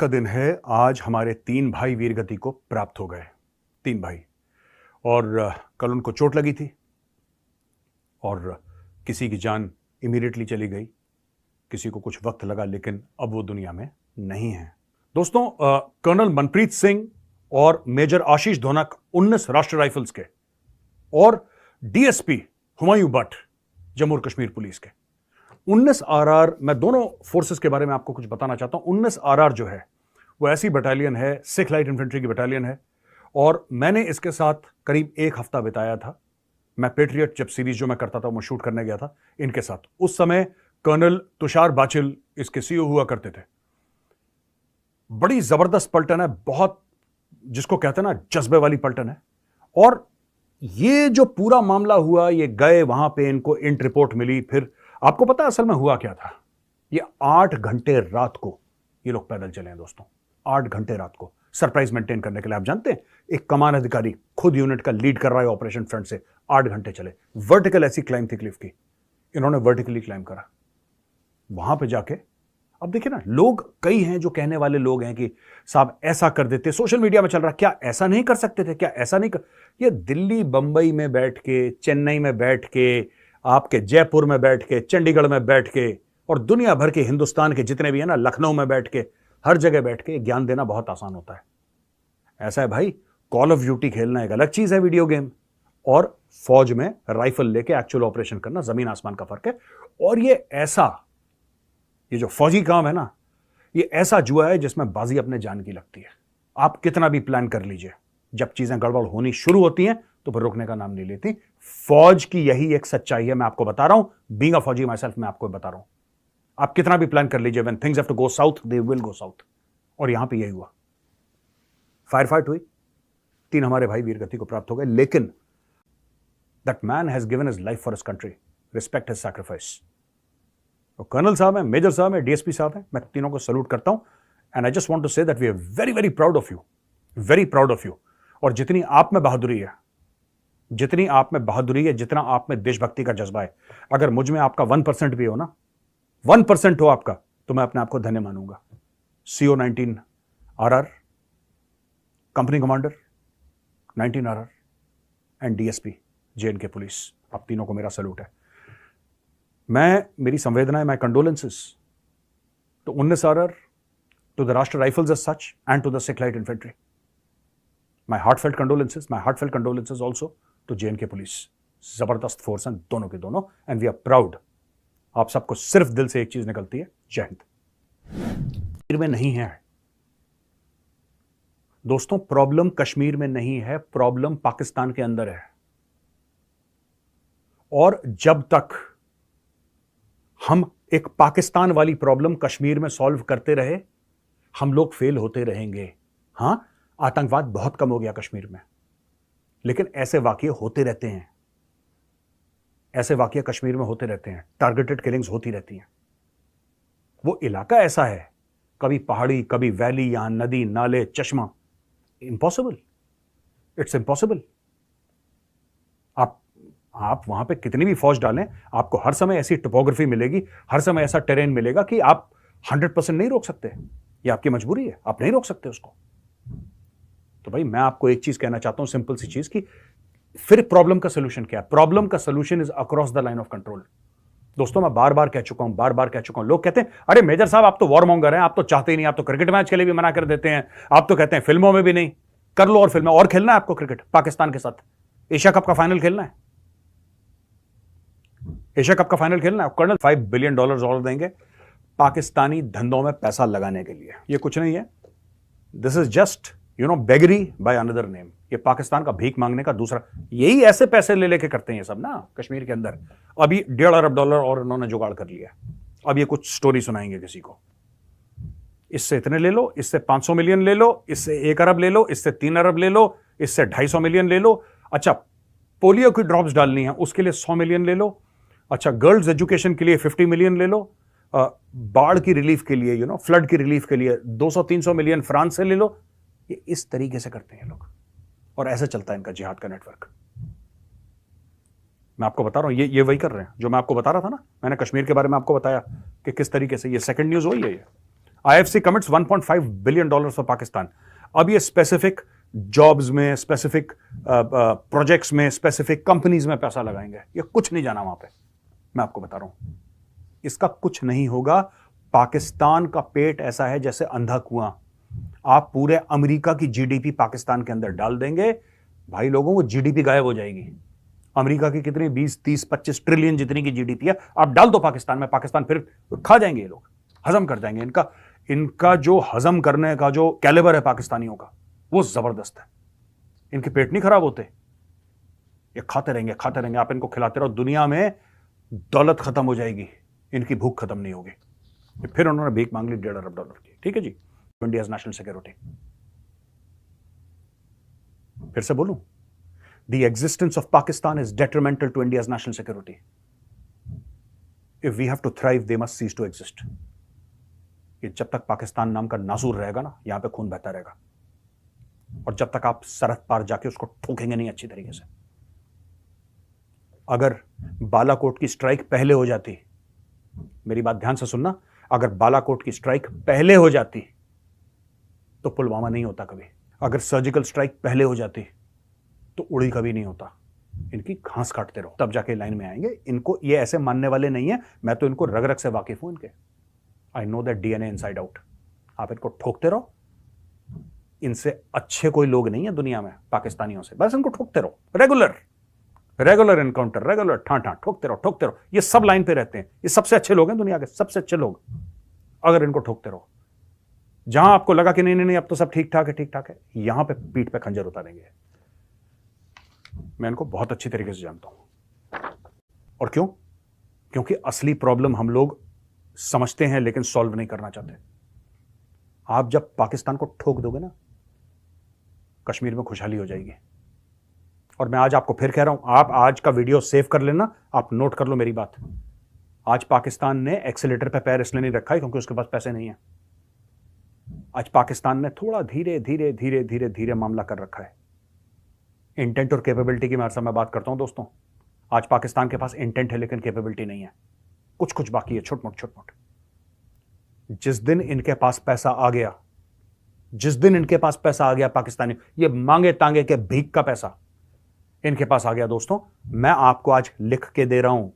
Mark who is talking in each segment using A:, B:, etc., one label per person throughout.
A: का दिन है। आज हमारे 3 भाई वीरगति को प्राप्त हो गए। 3 भाई। और कल उनको चोट लगी थी और किसी की जान इमीडिएटली चली गई, किसी को कुछ वक्त लगा, लेकिन अब वो दुनिया में नहीं है। दोस्तों, कर्नल मनप्रीत सिंह और मेजर आशीष धोनक 19 राष्ट्रीय राइफल्स के और डीएसपी हुमायूं भट्ट जम्मू और कश्मीर पुलिस के 19 आरआर, मैं दोनों फोर्सेस के बारे में आपको कुछ बताना चाहता हूं। 19 आरआर जो है वो ऐसी बटालियन है, सिख लाइट इन्फेंट्री की बटालियन है, और मैंने इसके साथ करीब 1 हफ्ता बिताया था। मैं पेट्रियट जब सीरीज जो मैं करता था वो शूट करने गया था इनके साथ। उस समय कर्नल तुषार बाचिल इसके सीईओ हुआ करते थे। बड़ी जबरदस्त पलटन है, बहुत जिसको कहते हैं ना जज्बे वाली पलटन है। और ये जो पूरा मामला हुआ, ये गए वहां पे, इनको इंट रिपोर्ट मिली। फिर आपको पता है असल में हुआ क्या था? ये 8 घंटे रात को ये लोग पैदल चले हैं दोस्तों। 8 घंटे रात को सरप्राइज मेंटेन करने के लिए। आप जानते हैं, एक कमान अधिकारी खुद यूनिट का लीड कर रहा है ऑपरेशन फ्रंट से, 8 घंटे चले। वर्टिकल ऐसी क्लाइंब थी क्लिफ की, इन्होंने वर्टिकली क्लाइंब करा। वहां पे जाके अब देखिए ना, लोग कई हैं जो कहने वाले लोग हैं कि साहब ऐसा कर देते, सोशल मीडिया में चल रहा, क्या ऐसा नहीं कर सकते थे, क्या ऐसा नहीं कर। ये दिल्ली बंबई में बैठ के, चेन्नई में बैठ के, आपके जयपुर में बैठ के, चंडीगढ़ में बैठ के, और दुनिया भर के हिंदुस्तान के जितने भी है ना, लखनऊ में बैठ के, हर जगह बैठ के ज्ञान देना बहुत आसान होता है। ऐसा है भाई, कॉल ऑफ ड्यूटी खेलना एक अलग चीज है वीडियो गेम, और फौज में राइफल लेके एक्चुअल ऑपरेशन करना जमीन आसमान का फर्क है। और ये जो फौजी काम है ना, ये ऐसा जुआ है जिसमें बाजी अपने जान की लगती है। आप कितना भी प्लान कर लीजिए, जब चीजें गड़बड़ होनी शुरू होती हैं तो फिर रुकने का नाम नहीं लेती। फौज की यही एक सच्चाई है, मैं आपको बता रहा हूं। बीइंग अ फौजी माई सेल्फ, मैं आपको बता रहा हूं, आप कितना भी प्लान कर लीजिए, when things have to go south they will go south. और यहां पे यही हुआ। फायर फाइट हुई, 3 हमारे भाई वीरगति को प्राप्त हो गए, लेकिन that man has given his life for his country, respect his sacrifice. तो कर्नल साहब हैं, मेजर साहब हैं, डीएसपी साहब हैं, मैं तीनों को सैल्यूट करता हूं। And I just want to say that we are very very proud of you, very proud of you. और जितनी आप में बहादुरी है, जितना आप में देशभक्ति का जज्बा है, अगर मुझ में आपका 1% भी हो ना, 1% हो आपका, तो मैं अपने आप को धन्य मानूंगा। CO 19 RR, company commander 19 RR and DSP JNK police, आप तीनों को मेरा सैल्यूट है। मेरी संवेदनाएं, my condolences to 19 RR, to the Rashtra rifles as such, and to the Sikh light infantry. My heartfelt condolences also to JNK police. जबरदस्त force हैं दोनों के दोनों, एंड वी आर प्राउड। आप सबको सिर्फ दिल से एक चीज निकलती है, जय हिंद। कश्मीर में नहीं है दोस्तों, प्रॉब्लम कश्मीर में नहीं है, प्रॉब्लम पाकिस्तान के अंदर है। और जब तक हम एक पाकिस्तान वाली प्रॉब्लम कश्मीर में सॉल्व करते रहे, हम लोग फेल होते रहेंगे। हां, आतंकवाद बहुत कम हो गया कश्मीर में, लेकिन ऐसे वाकये होते रहते हैं, ऐसे वाकये कश्मीर में होते रहते हैं। टारगेटेड किलिंग्स होती रहती हैं। वो इलाका ऐसा है, कभी पहाड़ी, कभी वैली, यहां नदी, नाले, चश्मा। Impossible, it's impossible. आप वहां पे कितनी भी फौज डालें, आपको हर समय ऐसी टोपोग्राफी मिलेगी, हर समय ऐसा टेरेन मिलेगा कि आप 100% नहीं रोक सकते। ये आपकी मजबूरी है, आप नहीं रोक सकते उसको। तो भाई, मैं आपको एक चीज कहना चाहता हूं, सिंपल सी चीज, कि फिर प्रॉब्लम का सोल्यूशन क्या है? प्रॉब्लम का solution is across the line of control. दोस्तों, मैं बार बार कह चुका हूं, लोग कहते हैं अरे मेजर साहब आप तो वॉर मॉन्गर हैं, आप तो चाहते ही नहीं, आप तो क्रिकेट मैच के लिए भी मना कर देते हैं, आप तो कहते हैं फिल्मों में भी नहीं। कर लो और फिल्में, और खेलना है आपको क्रिकेट पाकिस्तान के साथ, एशिया कप का फाइनल खेलना है, एशिया कप का फाइनल खेलना है। कर्नल $5 बिलियन और देंगे पाकिस्तानी धंधों में पैसा लगाने के लिए। ये कुछ नहीं है, this is just beggary by another name. ये पाकिस्तान का भीख मांगने का दूसरा, यही ऐसे पैसे ले लेके करते हैं ये सब ना कश्मीर के अंदर। अभी $1.5 अरब और उन्होंने जुगाड़ कर लिया। अब ये कुछ स्टोरी सुनाएंगे किसी को, इससे इतने ले लो, इससे 500 मिलियन ले लो, इससे 1 अरब ले लो, इससे 3 अरब ले लो, इससे 250 मिलियन ले लो। अच्छा, पोलियो की ड्रॉप्स डालनी है, उसके लिए 100 मिलियन ले लो। अच्छा, गर्ल्स एजुकेशन के लिए 50 मिलियन ले लो। बाढ़ की रिलीफ के लिए, फ्लड की रिलीफ के लिए 200-300 मिलियन फ्रांस से ले लो। ये इस तरीके से करते हैं लोग, और ऐसे चलता है इनका जिहाद का नेटवर्क। मैं आपको बता रहा हूं, ये वही कर रहे हैं जो मैं आपको बता रहा था ना। मैंने कश्मीर के बारे में आपको बताया कि किस तरीके से, ये सेकंड न्यूज वही है। ये IFC commits $1.5 billion for Pakistan. अब ये स्पेसिफिक जॉब्स में, स्पेसिफिक प्रोजेक्ट्स में, स्पेसिफिक कंपनीज में पैसा लगाएंगे। ये कुछ नहीं जाना वहां पे, मैं आपको बता रहा हूं, इसका कुछ नहीं होगा। पाकिस्तान का पेट ऐसा है जैसे अंधा कुआं। आप पूरे अमेरिका की जीडीपी पाकिस्तान के अंदर डाल देंगे, भाई लोगों, वो जीडीपी गायब हो जाएगी। अमेरिका की कितनी 20, 30, 25 ट्रिलियन जितनी की जीडीपी है, आप डाल दो पाकिस्तान में, पाकिस्तान फिर खा जाएंगे ये लोग, हजम कर जाएंगे। इनका जो हजम करने का जो कैलिबर है पाकिस्तानियों का, वो जबरदस्त है। इनके पेट नहीं खराब होते, ये खाते रहेंगे खाते रहेंगे, आप इनको खिलाते रहो, दुनिया में दौलत खत्म हो जाएगी, इनकी भूख खत्म नहीं होगी। फिर उन्होंने भीख मांग ली $1.5 अरब की। ठीक है जी, इंडियाज नेशनल सिक्योरिटी। फिर से बोलूं, the existence of Pakistan is detrimental to India's national security. If we have to thrive, they must cease to exist. कि जब तक पाकिस्तान नाम का नासूर रहेगा ना, यहां पे खून बहता रहेगा, और जब तक आप सरहद पार जाके उसको ठोकेंगे नहीं अच्छी तरीके से। अगर बालाकोट की स्ट्राइक पहले हो जाती, मेरी बात ध्यान से सुनना, अगर बालाकोट की स्ट्राइक पहले हो जाती तो पुलवामा नहीं होता कभी। अगर सर्जिकल स्ट्राइक पहले हो जाती तो उड़ी कभी नहीं होता। इनकी घास काटते रहो, तब जाके लाइन में आएंगे। इनको ये ऐसे मानने वाले नहीं है, मैं तो इनको रग रग से वाकिफ हूं इनके। I know that DNA inside out. आप इनको ठोकते रहो, इनसे अच्छे कोई लोग नहीं है दुनिया में पाकिस्तानियों से, बस इनको ठोकते रहो। रेगुलर एनकाउंटर, रेगुलर ठां ठोकते रहो। ये सब लाइन पे रहते हैं, ये सबसे अच्छे लोग हैं दुनिया के, सबसे अच्छे लोग। अगर इनको ठोकते रहो, जहां आपको लगा कि नहीं अब तो सब ठीक ठाक है, यहां पे पीठ पे खंजर उतारेंगे। मैं इनको बहुत अच्छी तरीके से जानता हूं। और क्यों? क्योंकि असली प्रॉब्लम हम लोग समझते हैं लेकिन सॉल्व नहीं करना चाहते। आप जब पाकिस्तान को ठोक दोगे ना, कश्मीर में खुशहाली हो जाएगी। और मैं आज आपको फिर कह रहा हूं, आप आज का वीडियो सेव कर लेना, आप नोट कर लो मेरी बात। आज पाकिस्तान ने एक्सीलेटर पे पैर इसलिए नहीं रखा है क्योंकि उसके पास पैसे नहीं है। आज पाकिस्तान ने थोड़ा धीरे मामला कर रखा है। इंटेंट और कैपेबिलिटी की मैं बात करता हूं दोस्तों। आज पाकिस्तान के पास इंटेंट है लेकिन कैपेबिलिटी नहीं है, कुछ बाकी है, छोट मोट। जिस दिन इनके पास पैसा आ गया, पाकिस्तानी, ये मांगे तांगे के भीख का पैसा इनके पास आ गया दोस्तों, मैं आपको आज लिख के दे रहा हूं,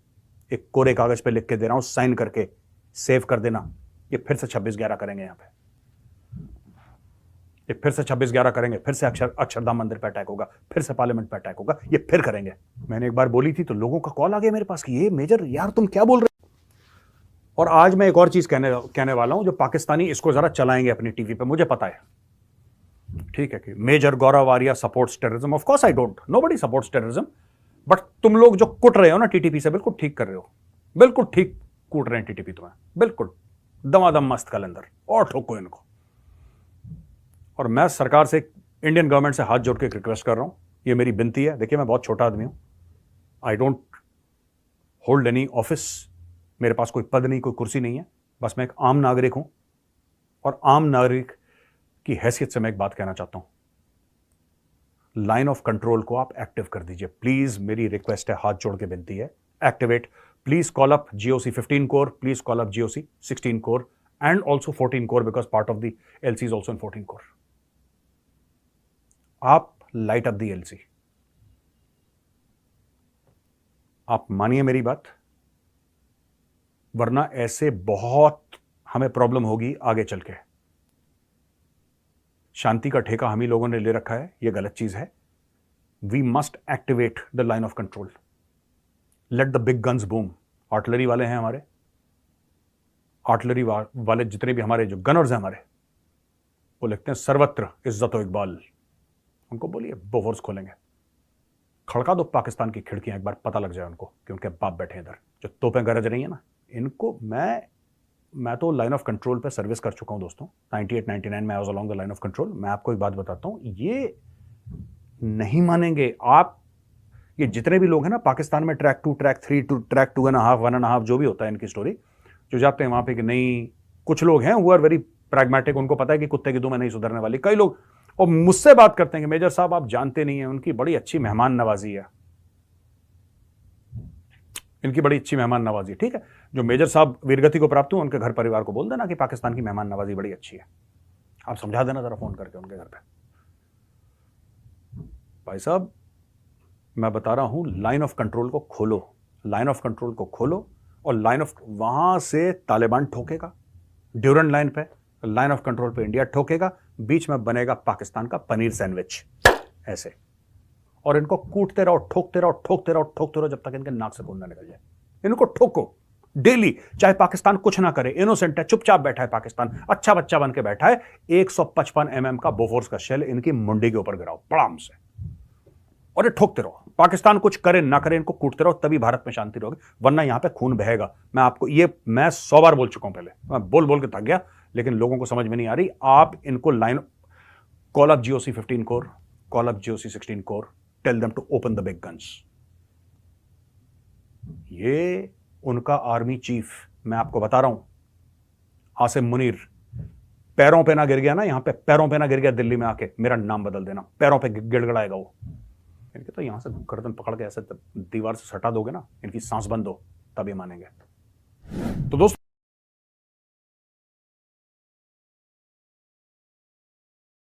A: एक कोरे कागज पे लिख के दे रहा हूं, साइन करके सेव कर देना। ये फिर से 26/11 करेंगे, यहां पे ये फिर से 26/11 करेंगे, फिर से अक्षरधाम मंदिर पे अटैक होगा, फिर से पार्लियामेंट पे अटैक होगा, ये फिर करेंगे। मैंने एक बार बोली थी तो लोगों का कॉल आ गया मेरे पास कि ये मेजर यार तुम क्या बोल रहे हो। और आज मैं एक और चीज कहने वाला हूं, जो पाकिस्तानी इसको जरा चलाएंगे अपनी टीवी पे, मुझे पता है, ठीक है, कि major Gaurav Arya supports terrorism. Of course I don't, nobody supports terrorism, but तुम लोग जो कुट रहे हो ना टीटीपी से, बिल्कुल ठीक कर रहे हो, बिल्कुल ठीक कूट रहे हैं टीटीपी तुम्हें, बिल्कुल दमादम मस्त कलंदर, और ठोको इनको। और मैं सरकार से, इंडियन गवर्नमेंट से हाथ जोड़ के रिक्वेस्ट कर रहा हूं, ये मेरी विनती है। देखिए मैं बहुत छोटा आदमी हूं, I don't hold any office, मेरे पास कोई पद नहीं, कोई कुर्सी नहीं है, बस मैं एक आम नागरिक हूं। और आम नागरिक की हैसियत से मैं एक बात कहना चाहता हूं, लाइन ऑफ कंट्रोल को आप एक्टिव कर दीजिए प्लीज, मेरी रिक्वेस्ट है, हाथ जोड़ के विनती है, activate please. Call up GOC 15 core, please call up GOC 16 core and also 14 core, because part of the LC is also in 14 core. आप लाइट अप दी LC, आप मानिए मेरी बात, वरना ऐसे बहुत हमें प्रॉब्लम होगी आगे चल के। शांति का ठेका हम ही लोगों ने ले रखा है, यह गलत चीज है। We must activate the line of control, let the big guns boom. Artillery वाले हैं हमारे, आर्टिलरी वाले जितने भी हमारे जो गनर्स हैं हमारे, वो लिखते हैं सर्वत्र इज्जत व इकबाल। उनको बोलिए बोफोर्स खोलेंगे, खड़का दो पाकिस्तान की खिड़कियां, एक बार पता लग जाए उनको कि उनके बाप बैठे इधर, जो तोपें गरज रही है ना इनको। मैं तो लाइन ऑफ कंट्रोल पे सर्विस कर चुका हूं दोस्तों, 98-99 में I was along the line of control. मैं आपको एक बात बताता हूं, ये नहीं मानेंगे आप, ये जितने भी लोग हैं ना पाकिस्तान में, ट्रैक 2, ट्रैक 3, ट्रैक 2.5, 1.5, जो भी होता है इनकी स्टोरी, जो जाते हैं वहां पे कि नहीं, कुछ लोग हैं वो आर वेरी प्रैग्मेटिक, उनको पता है कि कुत्ते की दुम में नहीं सुधरने वाली। कई लोग और मुझसे बात करते हैं कि मेजर साहब आप जानते नहीं हैं, उनकी बड़ी अच्छी मेहमान नवाजी है। इनकी बड़ी अच्छी मेहमान नवाजी, ठीक है। जो मेजर साहब वीरगति को प्राप्त हुए उनके घर परिवार को बोल देना कि पाकिस्तान की मेहमान नवाजी बड़ी अच्छी है। आप समझा देना जरा फोन करके उनके घर पे। भाई साहब मैं बता रहा हूं, लाइन ऑफ कंट्रोल को खोलो, लाइन ऑफ कंट्रोल को खोलो, और लाइन ऑफ वहां से तालिबान ठोकेगा ड्यूरन लाइन पे, लाइन ऑफ कंट्रोल पे इंडिया ठोकेगा, बीच में बनेगा पाकिस्तान का पनीर सैंडविच ऐसे, और इनको कूटते रहो, ठोकते रहो, ठोकते रहो, ठोकते रहो जब तक इनके नाक से खून ना निकल जाए। इनको ठोको डेली, चाहे पाकिस्तान कुछ ना करे, इनोसेंट है, चुपचाप बैठा है पाकिस्तान, अच्छा बच्चा बन के बैठा है, 155 mm का बोफोर्स का शेल इनकी मुंडी के ऊपर गिराओ पड़ाम से, और ये ठोकते रहो। पाकिस्तान कुछ करे ना करे, इनको कूटते रहो, तभी भारत में शांति रहोगी, वरना यहां पे खून बहेगा। मैं आपको ये मैं 100 बार बोल चुका हूं, पहले मैं बोल बोल के थक गया, लेकिन लोगों को समझ में नहीं आ रही। आप इनको line, call up GOC 15 corps, call up GOC 16 corps, tell them to open the big guns. ये उनका आर्मी चीफ, मैं आपको बता रहा हूं, आसिम मुनीर, पैरों पे ना गिर गया ना, यहां पे पैरों पे ना गिर गया दिल्ली में आके, मेरा नाम बदल देना, पैरों पे गिड़गड़ाएगा वो। इनके तो यहां से गर्दन पकड़ के ऐसे दीवार से सटा दोगे ना, इनकी सांस बंद हो, तब ये मानेंगे। तो दोस्तों